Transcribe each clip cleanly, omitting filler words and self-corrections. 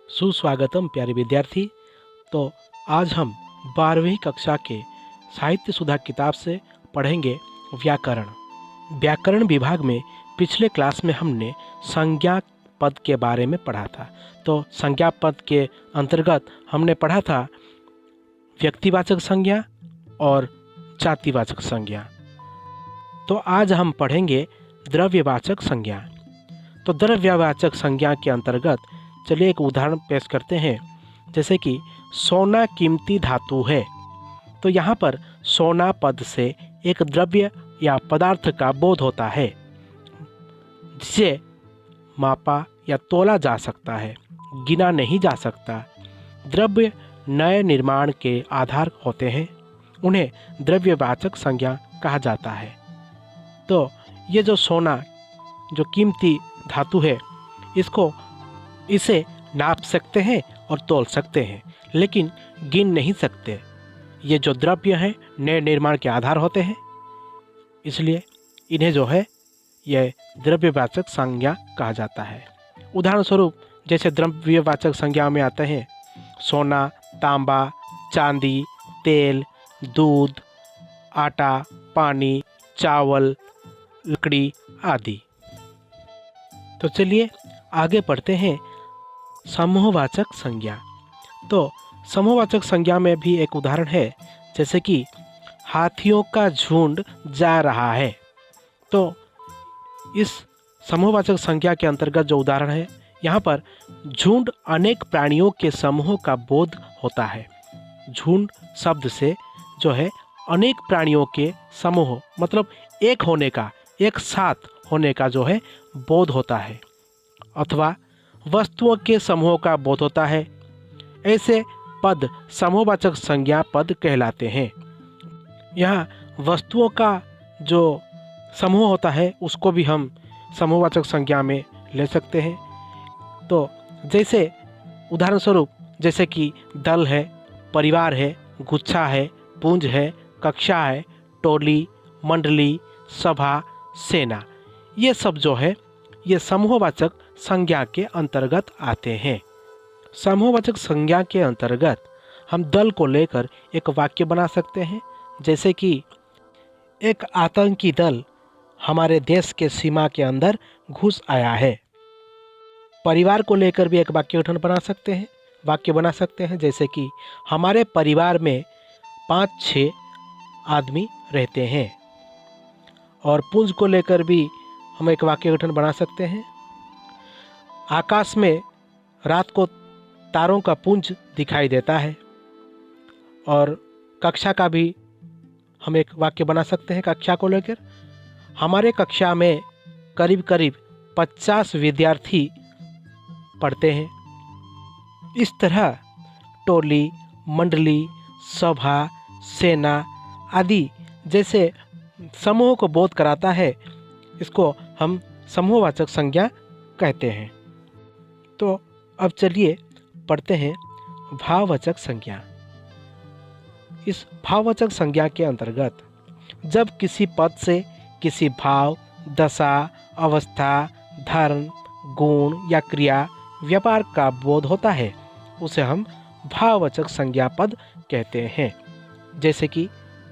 सुस्वागतम प्यारे विद्यार्थी। तो आज हम 12वीं कक्षा के साहित्य सुधा किताब से पढ़ेंगे व्याकरण। व्याकरण विभाग में पिछले क्लास में हमने संज्ञा पद के बारे में पढ़ा था। तो संज्ञा पद के अंतर्गत हमने पढ़ा था व्यक्तिवाचक संज्ञा और जातिवाचक संज्ञा। तो आज हम पढ़ेंगे द्रव्यवाचक संज्ञा। तो द्रव्यवाचक संज्ञा के अंतर्गत चलिए एक उदाहरण पेश करते हैं। जैसे कि सोना कीमती धातु है। तो यहाँ पर सोना पद से एक द्रव्य या पदार्थ का बोध होता है जिसे मापा या तोला जा सकता है, गिना नहीं जा सकता। द्रव्य नए निर्माण के आधार होते हैं, उन्हें द्रव्यवाचक संज्ञा कहा जाता है। तो ये जो सोना जो कीमती धातु है, इसे नाप सकते हैं और तोल सकते हैं, लेकिन गिन नहीं सकते। ये जो द्रव्य हैं नए निर्माण के आधार होते हैं, इसलिए इन्हें जो है यह द्रव्यवाचक संज्ञा कहा जाता है। उदाहरण स्वरूप जैसे द्रव्यवाचक संज्ञा में आते हैं सोना, तांबा, चांदी, तेल, दूध, आटा, पानी, चावल, लकड़ी आदि। तो चलिए आगे पढ़ते हैं समूहवाचक संज्ञा। तो समूहवाचक संज्ञा में भी एक उदाहरण है, जैसे कि हाथियों का झुंड जा रहा है। तो इस समूहवाचक संज्ञा के अंतर्गत जो उदाहरण है, यहाँ पर झुंड अनेक प्राणियों के समूह का बोध होता है। झुंड शब्द से जो है अनेक प्राणियों के समूह मतलब एक होने का, एक साथ होने का जो है बोध होता है, अथवा वस्तुओं के समूह का बोध होता है। ऐसे पद समूहवाचक संज्ञा पद कहलाते हैं। यहाँ वस्तुओं का जो समूह होता है उसको भी हम समूहवाचक संज्ञा में ले सकते हैं। तो जैसे उदाहरण स्वरूप जैसे कि दल है, परिवार है, गुच्छा है, पुंज है, कक्षा है, टोली, मंडली, सभा, सेना, ये सब जो है ये समूहवाचक संज्ञा के अंतर्गत आते हैं। समूहवाचक संज्ञा के अंतर्गत हम दल को लेकर एक वाक्य बना सकते हैं, जैसे कि एक आतंकी दल हमारे देश के सीमा के अंदर घुस आया है। परिवार को लेकर भी एक वाक्य बना सकते हैं, जैसे कि हमारे परिवार में 5-6 आदमी रहते हैं। और पुंज को लेकर भी हम एक वाक्य गठन बना सकते हैं। आकाश में रात को तारों का पुंज दिखाई देता है। और कक्षा का भी हम एक वाक्य बना सकते हैं। कक्षा को लेकर हमारे कक्षा में करीब करीब 50 विद्यार्थी पढ़ते हैं। इस तरह टोली, मंडली, सभा, सेना आदि जैसे समूह को बोध कराता है, इसको हम समूहवाचक संज्ञा कहते हैं। तो अब चलिए पढ़ते हैं भाववाचक संज्ञा। इस भाववाचक संज्ञा के अंतर्गत जब किसी पद से किसी भाव, दशा, अवस्था, धर्म, गुण या क्रिया, व्यापार का बोध होता है, उसे हम भाववाचक संज्ञा पद कहते हैं। जैसे कि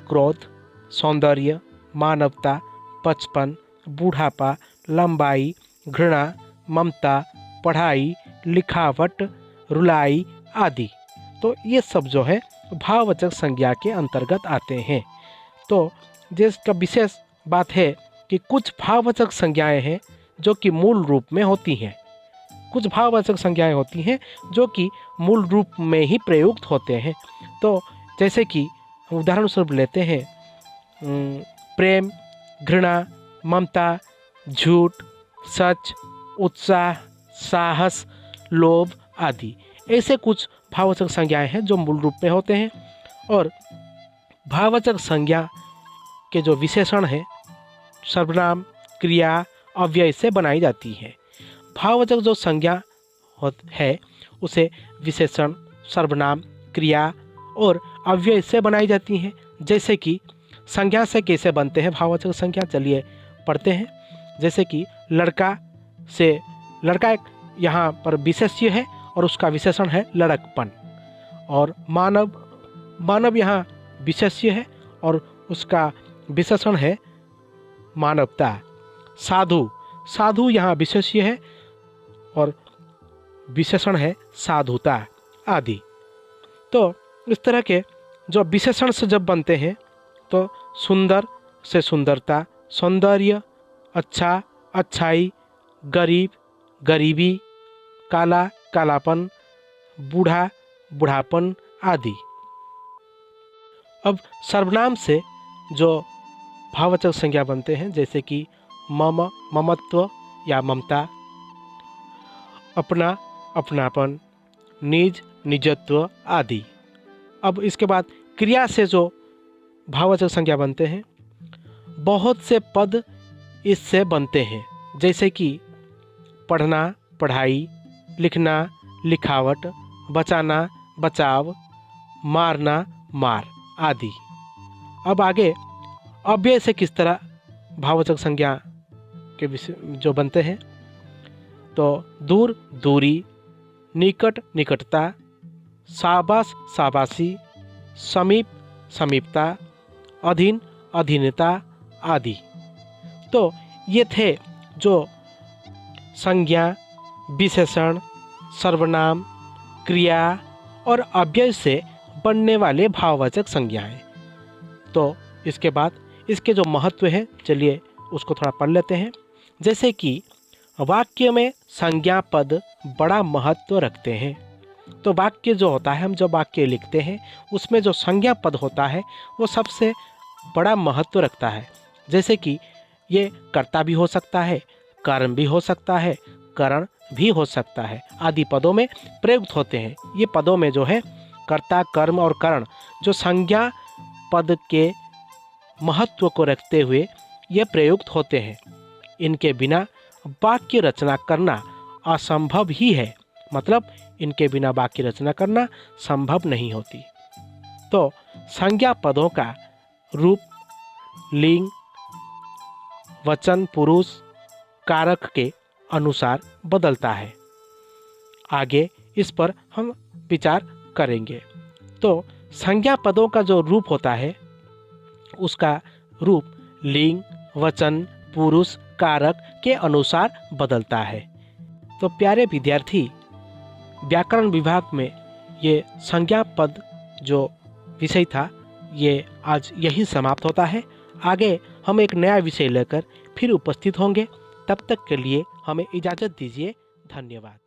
क्रोध, सौंदर्य, मानवता, बचपन, बूढ़ापा, लंबाई, घृणा, ममता, पढ़ाई, लिखावट, रुलाई आदि। तो ये सब जो है भाववाचक संज्ञा के अंतर्गत आते हैं। तो जिसका विशेष बात है कि कुछ भाववाचक संज्ञाएं हैं जो कि मूल रूप में होती हैं, कुछ भाववाचक संज्ञाएं होती हैं जो कि मूल रूप में ही प्रयुक्त होते हैं। तो जैसे कि उदाहरण स्वरूप लेते हैं प्रेम, घृणा, ममता, झूठ, सच, उत्साह, साहस, लोभ आदि। ऐसे कुछ भाववाचक संज्ञाएं हैं जो मूल रूप में होते हैं। और भाववाचक संज्ञा के जो विशेषण हैं सर्वनाम, क्रिया, अव्यय से बनाई जाती है। भाववाचक जो संज्ञा है उसे विशेषण, सर्वनाम, क्रिया और अव्यय से बनाई जाती हैं। जैसे कि संज्ञा से कैसे बनते हैं भाववाचक संज्ञा, चलिए पढ़ते हैं। जैसे कि लड़का से, लड़का एक यहाँ पर विशेष्य है और उसका विशेषण है लड़कपन। और मानव, मानव यहाँ विशेष्य है और उसका विशेषण है मानवता। साधु, साधु यहाँ विशेष्य है और विशेषण है साधुता आदि। तो इस तरह के जो विशेषण से जब बनते हैं तो सुंदर से सुंदरता, सौंदर्य, अच्छा, अच्छाई, गरीब, गरीबी, काला, कालापन, बूढ़ा, बूढ़ापन आदि। अब सर्वनाम से जो भाववाचक संज्ञा बनते हैं जैसे कि मम, ममत्व या ममता, अपना, अपनापन, निज, निजत्व आदि। अब इसके बाद क्रिया से जो भाववाचक संज्ञा बनते हैं, बहुत से पद इससे बनते हैं जैसे कि पढ़ना, पढ़ाई, लिखना, लिखावट, बचाना, बचाव, मारना, मार आदि। अब आगे अव्यय से किस तरह भाववाचक संज्ञा के विषय जो बनते हैं, तो दूर, दूरी, निकट, निकटता, शाबाश, शाबाशी, समीप, समीपता, अधीन, अधीनता आदि। तो ये थे जो संज्ञा, विशेषण, सर्वनाम, क्रिया और अव्यय से बनने वाले भाववाचक संज्ञाएं। तो इसके बाद इसके जो महत्व है, चलिए उसको थोड़ा पढ़ लेते हैं। जैसे कि वाक्य में संज्ञा पद बड़ा महत्व रखते हैं। तो वाक्य जो होता है, हम जब वाक्य लिखते हैं उसमें जो संज्ञा पद होता है वो सबसे बड़ा महत्व रखता है। जैसे कि ये कर्ता भी हो सकता है, कारण भी हो सकता है, करण भी हो सकता है आदि पदों में प्रयुक्त होते हैं। ये पदों में जो है कर्ता, कर्म और करण जो संज्ञा पद के महत्व को रखते हुए ये प्रयुक्त होते हैं। इनके बिना वाक्य रचना करना असंभव ही है, मतलब इनके बिना वाक्य रचना करना संभव नहीं होती। तो संज्ञा पदों का रूप लिंग, वचन, पुरुष, कारक के अनुसार बदलता है। आगे इस पर हम विचार करेंगे। तो संज्ञा पदों का जो रूप होता है उसका रूप लिंग, वचन, पुरुष, कारक के अनुसार बदलता है। तो प्यारे विद्यार्थी, व्याकरण विभाग में ये संज्ञा पद जो विषय था ये आज यही समाप्त होता है। आगे हम एक नया विषय लेकर फिर उपस्थित होंगे। तब तक के लिए हमें इजाज़त दीजिए। धन्यवाद।